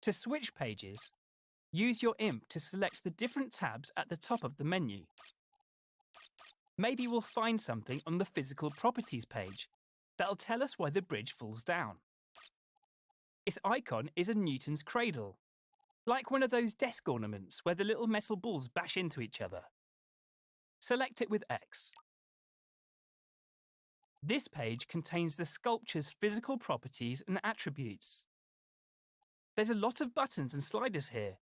To switch pages, use your imp to select the different tabs at the top of the menu. Maybe we'll find something on the physical properties page that'll tell us why the bridge falls down. Its icon is a Newton's cradle, like one of those desk ornaments where the little metal balls bash into each other. Select it with X. This page contains the sculpture's physical properties and attributes. There's a lot of buttons and sliders here,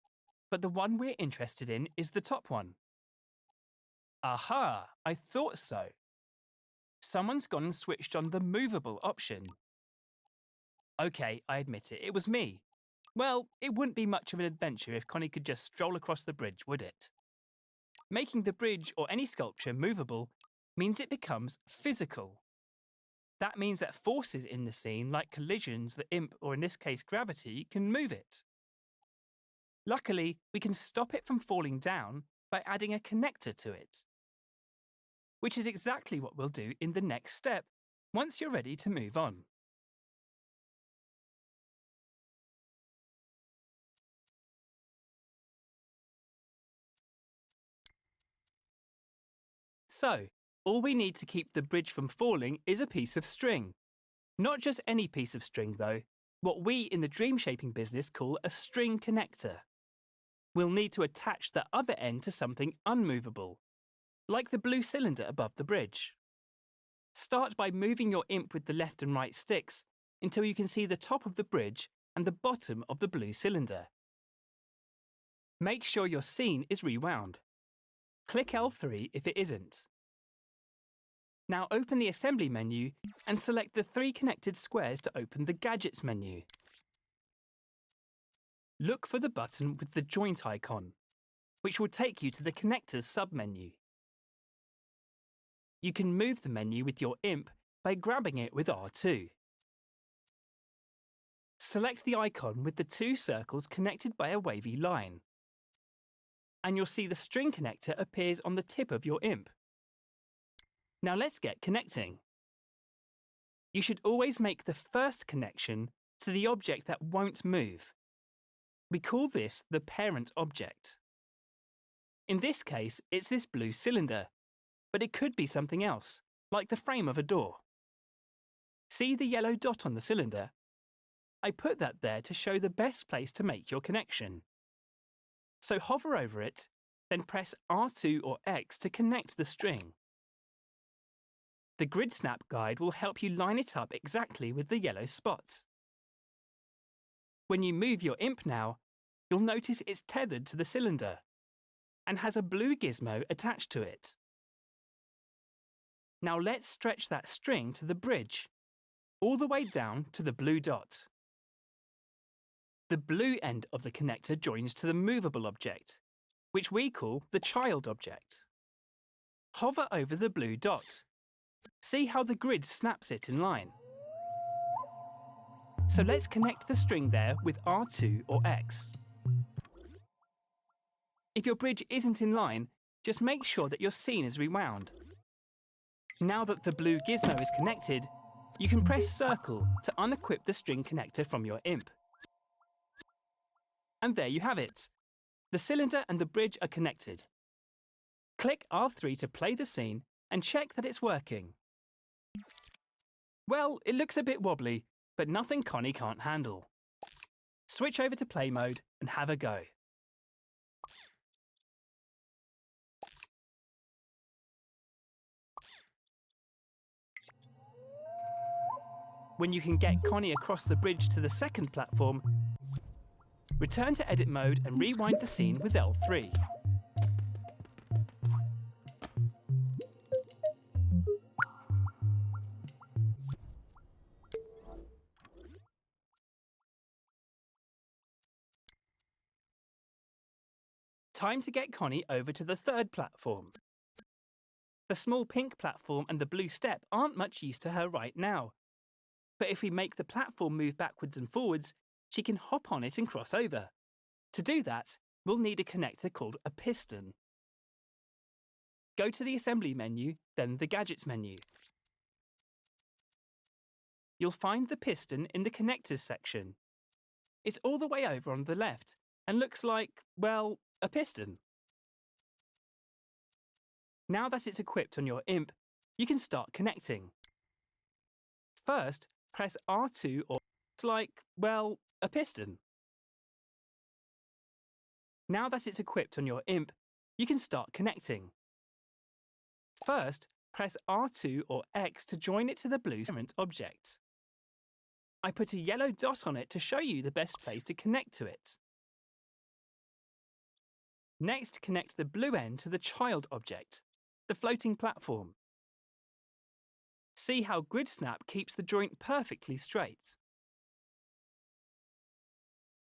but the one we're interested in is the top one. Aha! I thought so. Someone's gone and switched on the movable option. OK, I admit it, it was me. Well, it wouldn't be much of an adventure if Connie could just stroll across the bridge, would it? Making the bridge or any sculpture movable means it becomes physical. That means that forces in the scene, like collisions, the imp, or in this case gravity, can move it. Luckily, we can stop it from falling down by adding a connector to it, which is exactly what we'll do in the next step once you're ready to move on. So, all we need to keep the bridge from falling is a piece of string. Not just any piece of string, though. What we in the dream shaping business call a string connector. We'll need to attach the other end to something unmovable, like the blue cylinder above the bridge. Start by moving your imp with the left and right sticks until you can see the top of the bridge and the bottom of the blue cylinder. Make sure your scene is rewound. Click L3 if it isn't. Now open the Assembly menu and select the 3 connected squares to open the Gadgets menu. Look for the button with the joint icon, which will take you to the Connectors submenu. You can move the menu with your imp by grabbing it with R2. Select the icon with the 2 circles connected by a wavy line, and you'll see the string connector appears on the tip of your imp. Now let's get connecting. You should always make the first connection to the object that won't move. We call this the parent object. In this case, it's this blue cylinder, but it could be something else, like the frame of a door. See the yellow dot on the cylinder? I put that there to show the best place to make your connection. So hover over it, then press R2 or X to connect the string. The Grid Snap guide will help you line it up exactly with the yellow spot. When you move your imp now, you'll notice it's tethered to the cylinder and has a blue gizmo attached to it. Now let's stretch that string to the bridge, all the way down to the blue dot. The blue end of the connector joins to the movable object, which we call the child object. Hover over the blue dot. See how the grid snaps it in line. So let's connect the string there with R2 or X. If your bridge isn't in line, just make sure that your scene is rewound. Now that the blue gizmo is connected, you can press circle to unequip the string connector from your imp. And there you have it. The cylinder and the bridge are connected. Click R3 to play the scene and check that it's working. Well, it looks a bit wobbly, but nothing Connie can't handle. Switch over to play mode and have a go. When you can get Connie across the bridge to the second platform, return to edit mode and rewind the scene with L3. Time to get Connie over to the third platform. The small pink platform and the blue step aren't much use to her right now. But if we make the platform move backwards and forwards, she can hop on it and cross over. To do that, we'll need a connector called a piston. Go to the Assembly menu, then the Gadgets menu. You'll find the piston in the Connectors section. It's all the way over on the left and looks like, well, a piston. Now that it's equipped on your imp, you can start connecting. First, press R2 or it's like, well, a piston. Now that it's equipped on your imp, you can start connecting. First, press R2 or X to join it to the blue parent object. I put a yellow dot on it to show you the best place to connect to it. Next, connect the blue end to the child object, the floating platform. See how GridSnap keeps the joint perfectly straight.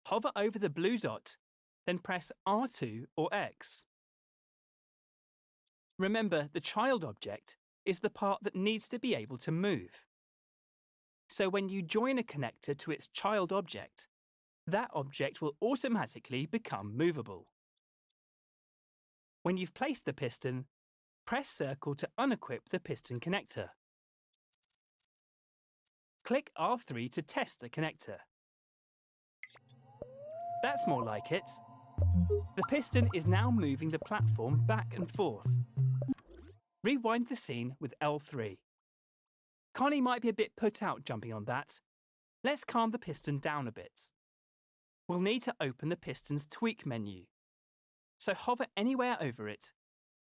Hover over the blue dot, then press R2 or X. Remember, the child object is the part that needs to be able to move. So when you join a connector to its child object, that object will automatically become movable. When you've placed the piston, press circle to unequip the piston connector. Click R3 to test the connector. That's more like it. The piston is now moving the platform back and forth. Rewind the scene with L3. Connie might be a bit put out jumping on that. Let's calm the piston down a bit. We'll need to open the piston's tweak menu. So hover anywhere over it,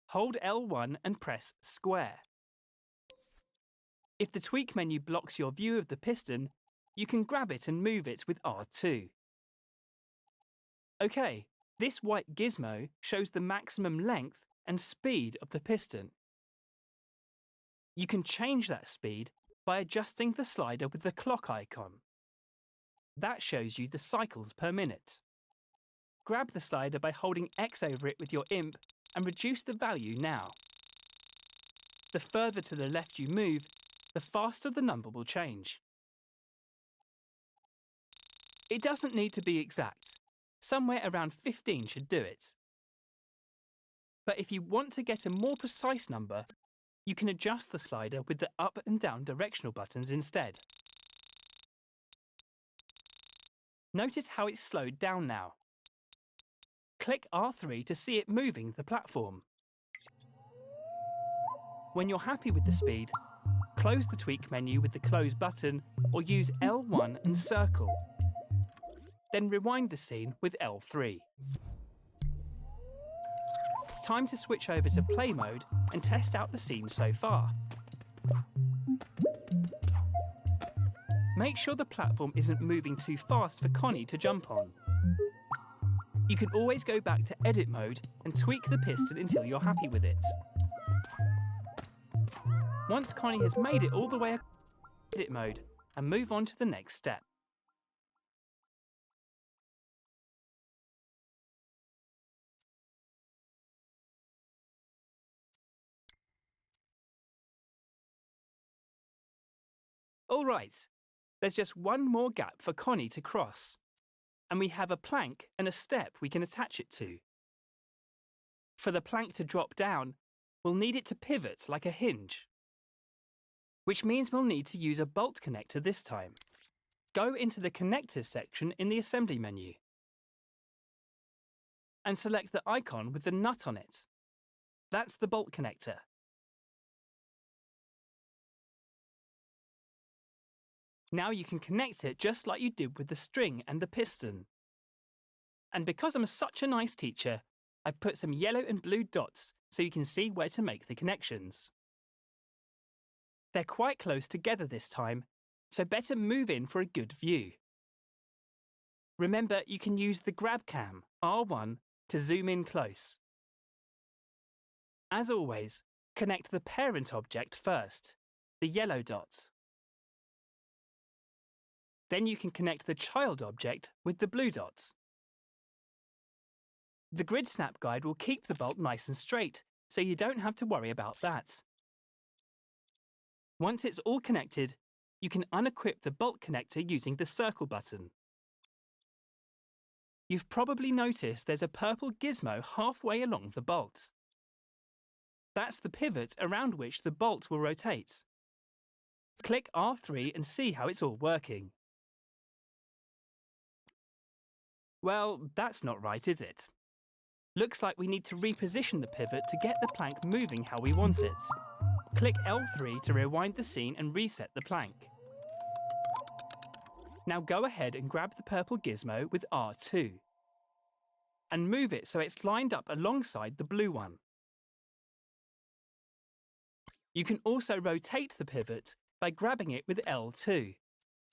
hold L1 and press square. If the tweak menu blocks your view of the piston, you can grab it and move it with R2. OK, this white gizmo shows the maximum length and speed of the piston. You can change that speed by adjusting the slider with the clock icon. That shows you the cycles per minute. Grab the slider by holding X over it with your imp and reduce the value now. The further to the left you move, the faster the number will change. It doesn't need to be exact. Somewhere around 15 should do it. But if you want to get a more precise number, you can adjust the slider with the up and down directional buttons instead. Notice how it's slowed down now. Click R3 to see it moving the platform. When you're happy with the speed, close the tweak menu with the close button or use L1 and circle. Then rewind the scene with L3. Time to switch over to play mode and test out the scene so far. Make sure the platform isn't moving too fast for Connie to jump on. You can always go back to edit mode and tweak the piston until you're happy with it. Once Connie has made it all the way to edit mode and move on to the next step. All right, there's just one more gap for Connie to cross, and we have a plank and a step we can attach it to. For the plank to drop down, we'll need it to pivot like a hinge, which means we'll need to use a bolt connector this time. Go into the Connectors section in the Assembly menu and select the icon with the nut on it. That's the bolt connector. Now you can connect it just like you did with the string and the piston. And because I'm such a nice teacher, I've put some yellow and blue dots so you can see where to make the connections. They're quite close together this time, so better move in for a good view. Remember, you can use the grab cam, R1, to zoom in close. As always, connect the parent object first, the yellow dot. Then you can connect the child object with the blue dots. The GridSnap guide will keep the bolt nice and straight, so you don't have to worry about that. Once it's all connected, you can unequip the bolt connector using the circle button. You've probably noticed there's a purple gizmo halfway along the bolt. That's the pivot around which the bolt will rotate. Click R3 and see how it's all working. Well, that's not right, is it? Looks like we need to reposition the pivot to get the plank moving how we want it. Click L3 to rewind the scene and reset the plank. Now go ahead and grab the purple gizmo with R2 and move it so it's lined up alongside the blue one. You can also rotate the pivot by grabbing it with L2,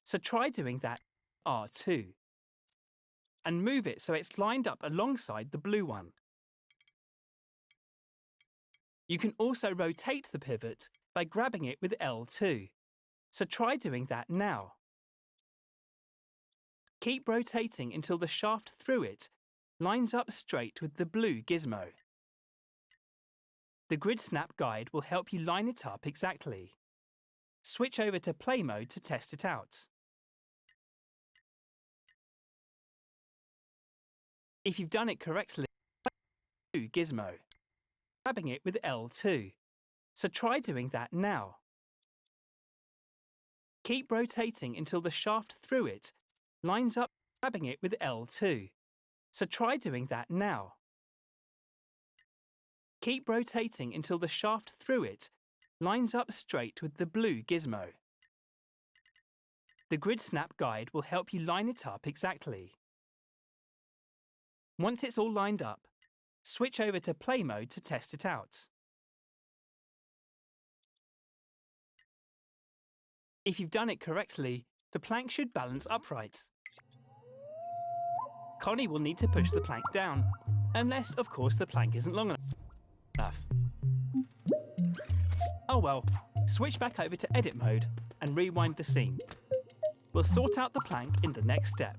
so try doing that R2 and move it so it's lined up alongside the blue one. You can also rotate the pivot by grabbing it with L2, so try doing that now. Keep rotating until the shaft through it lines up straight with the blue gizmo. The grid snap guide will help you line it up exactly. Switch over to play mode to test it out. If you've done it correctly, blue gizmo, grabbing it with L2, so try doing that now. Keep rotating until the shaft through it lines up, grabbing it with L2, so try doing that now. Keep rotating until the shaft through it lines up straight with the blue gizmo. The grid snap guide will help you line it up exactly. Once it's all lined up, switch over to play mode to test it out. If you've done it correctly, the plank should balance upright. Connie will need to push the plank down, unless, of course, the plank isn't long enough. Oh well, switch back over to edit mode and rewind the scene. We'll sort out the plank in the next step.